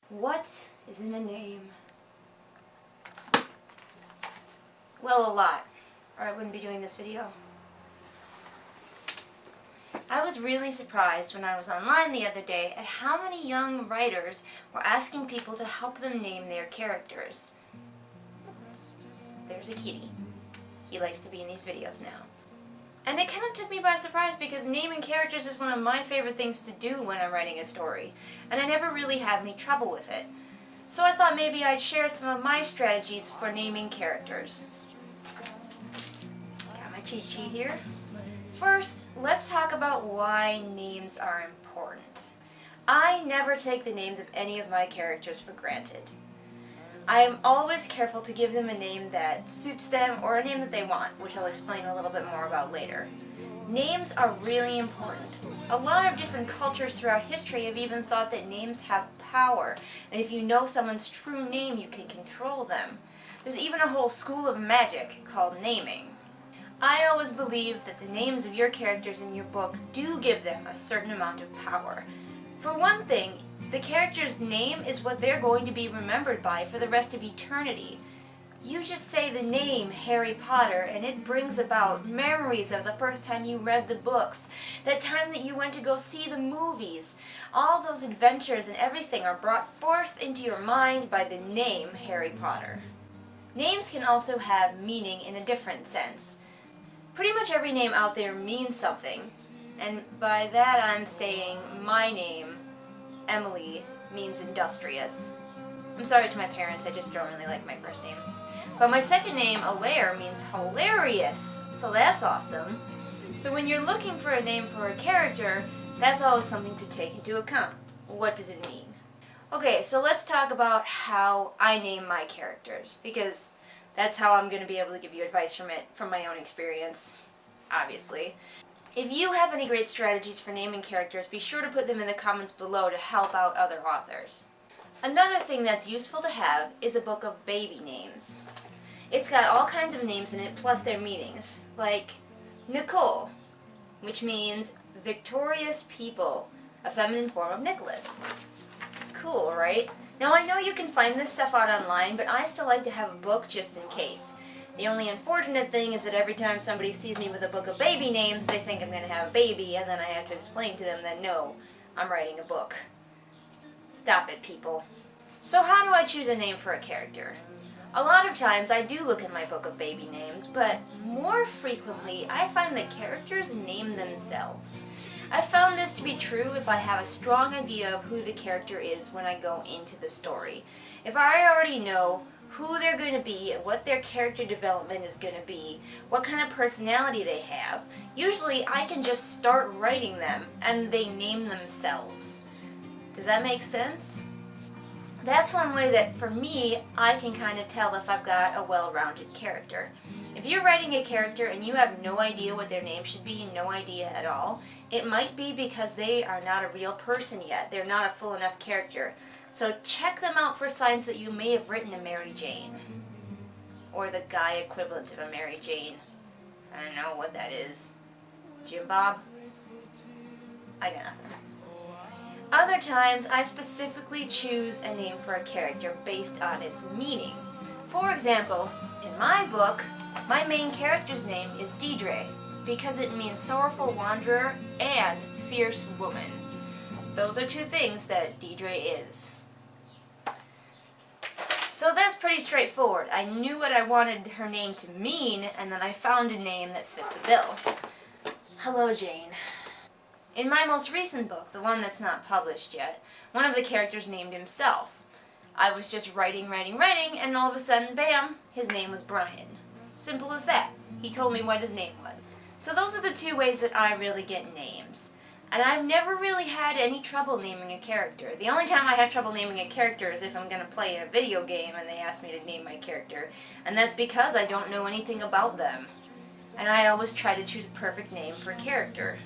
What is in a name? Well, a lot, or I wouldn't be doing this video. I was really surprised when I was online the other day at how many young writers were asking people to help them name their characters. There's a kitty. He likes to be in these videos now. And it kind of took me by surprise because naming characters is one of my favorite things to do when I'm writing a story, and I never really had any trouble with it. So I thought maybe I'd share some of my strategies for naming characters. Got my cheat sheet here. First, let's talk about why names are important. I never take the names of any of my characters for granted. I am always careful to give them a name that suits them or a name that they want, which I'll explain a little bit more about later. Names are really important. A lot of different cultures throughout history have even thought that names have power, and if you know someone's true name, you can control them. There's even a whole school of magic called naming. I always believe that the names of your characters in your book do give them a certain amount of power. For one thing, the character's name is what they're going to be remembered by for the rest of eternity. You just say the name Harry Potter and it brings about memories of the first time you read the books, that time that you went to go see the movies. All those adventures and everything are brought forth into your mind by the name Harry Potter. Names can also have meaning in a different sense. Pretty much every name out there means something, and by that I'm saying my name, Emily, means industrious. I'm sorry to my parents, I just don't really like my first name. But my second name, Alaire, means hilarious, so that's awesome. So when you're looking for a name for a character, that's always something to take into account. What does it mean? Okay, so let's talk about how I name my characters, because that's how I'm going to be able to give you advice from my own experience, obviously. If you have any great strategies for naming characters, be sure to put them in the comments below to help out other authors. Another thing that's useful to have is a book of baby names. It's got all kinds of names in it plus their meanings, like Nicole, which means victorious people, a feminine form of Nicholas. Cool, right? Now I know you can find this stuff out online, but I still like to have a book just in case. The only unfortunate thing is that every time somebody sees me with a book of baby names, they think I'm going to have a baby, and then I have to explain to them that no, I'm writing a book. Stop it, people. So how do I choose a name for a character? A lot of times I do look at my book of baby names, but more frequently I find that characters name themselves. I found this to be true if I have a strong idea of who the character is when I go into the story. If I already know who they're going to be, what their character development is going to be, what kind of personality they have, usually I can just start writing them and they name themselves. Does that make sense? That's one way that, for me, I can kind of tell if I've got a well-rounded character. If you're writing a character and you have no idea what their name should be, no idea at all, it might be because they are not a real person yet. They're not a full enough character. So check them out for signs that you may have written a Mary Jane. Or the guy equivalent of a Mary Jane. I don't know what that is. Jim Bob? I got nothing. Other times, I specifically choose a name for a character based on its meaning. For example, in my book, my main character's name is Deidre, because it means sorrowful wanderer and fierce woman. Those are two things that Deidre is. So that's pretty straightforward. I knew what I wanted her name to mean, and then I found a name that fit the bill. Hello, Jane. In my most recent book, the one that's not published yet, one of the characters named himself. I was just writing, and all of a sudden, bam, his name was Brian. Simple as that. He told me what his name was. So those are the two ways that I really get names. And I've never really had any trouble naming a character. The only time I have trouble naming a character is if I'm going to play a video game and they ask me to name my character. And that's because I don't know anything about them. And I always try to choose a perfect name for a character.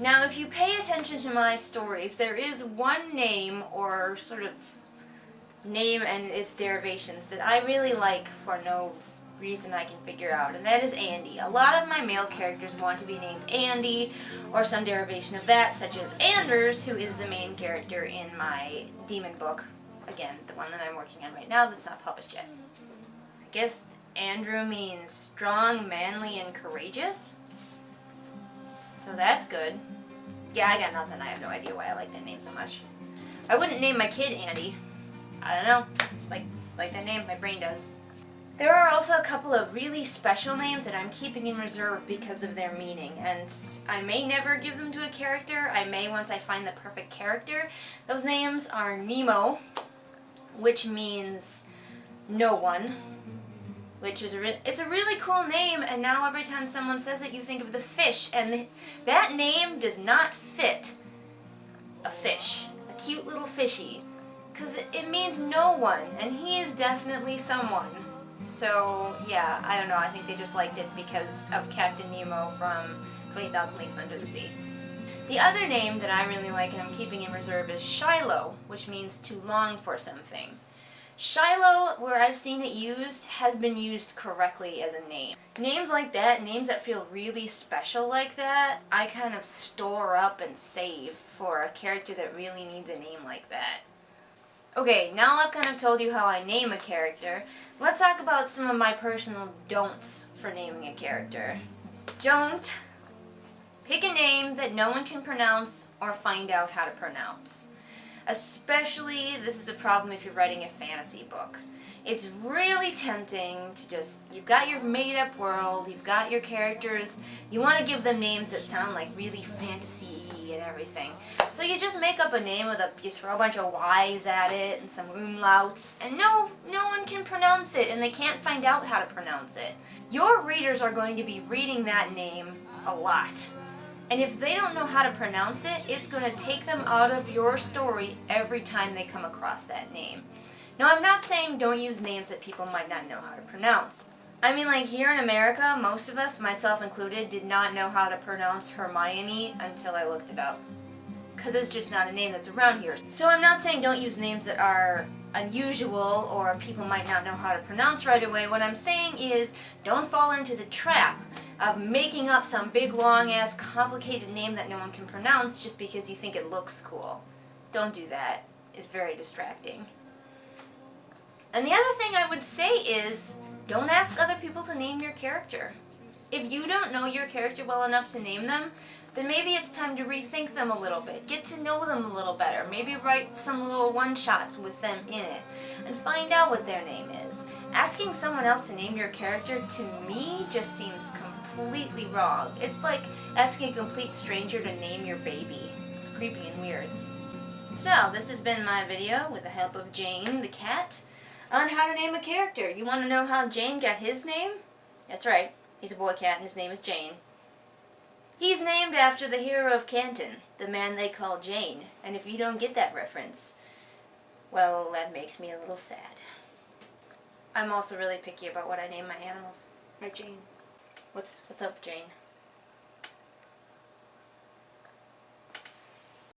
Now, if you pay attention to my stories, there is one name or sort of name and its derivations that I really like for no reason I can figure out, and that is Andy. A lot of my male characters want to be named Andy, or some derivation of that, such as Anders, who is the main character in my demon book. Again, the one that I'm working on right now that's not published yet. I guess Andrew means strong, manly, and courageous. So that's good. Yeah, I got nothing. I have no idea why I like that name so much. I wouldn't name my kid Andy. I don't know. Just like that name, my brain does. There are also a couple of really special names that I'm keeping in reserve because of their meaning, and I may never give them to a character. I may once I find the perfect character. Those names are Nemo, which means no one, which is it's a really cool name, and now every time someone says it you think of the fish, and that name does not fit a fish, a cute little fishy, because it means no one, and he is definitely someone. So yeah, I don't know, I think they just liked it because of Captain Nemo from 20,000 Leagues Under the Sea. The other name that I really like and I'm keeping in reserve is Shiloh, which means to long for something. Shiloh, where I've seen it used, has been used correctly as a name. Names like that, names that feel really special like that, I kind of store up and save for a character that really needs a name like that. Okay, now I've kind of told you how I name a character. Let's talk about some of my personal don'ts for naming a character. Don't pick a name that no one can pronounce or find out how to pronounce. Especially, this is a problem if you're writing a fantasy book. It's really tempting to just, you've got your made-up world, you've got your characters, you want to give them names that sound like really fantasy-y and everything. So you just make up a name you throw a bunch of Y's at it and some umlauts, and no one can pronounce it, and they can't find out how to pronounce it. Your readers are going to be reading that name a lot. And if they don't know how to pronounce it, it's going to take them out of your story every time they come across that name. Now, I'm not saying don't use names that people might not know how to pronounce. I mean, like here in America, most of us, myself included, did not know how to pronounce Hermione until I looked it up. Because it's just not a name that's around here. So I'm not saying don't use names that are unusual or people might not know how to pronounce right away. What I'm saying is don't fall into the trap of making up some big, long-ass, complicated name that no one can pronounce just because you think it looks cool. Don't do that. It's very distracting. And the other thing I would say is, don't ask other people to name your character. If you don't know your character well enough to name them, then maybe it's time to rethink them a little bit. Get to know them a little better. Maybe write some little one-shots with them in it, and find out what their name is. Asking someone else to name your character, to me, just seems completely wrong. It's like asking a complete stranger to name your baby. It's creepy and weird. So, this has been my video with the help of Jane the cat on how to name a character. You want to know how Jane got his name? That's right. He's a boy cat and his name is Jane. He's named after the hero of Canton, the man they call Jane. And if you don't get that reference, well, that makes me a little sad. I'm also really picky about what I name my animals. Right, Jane? What's up, Jane?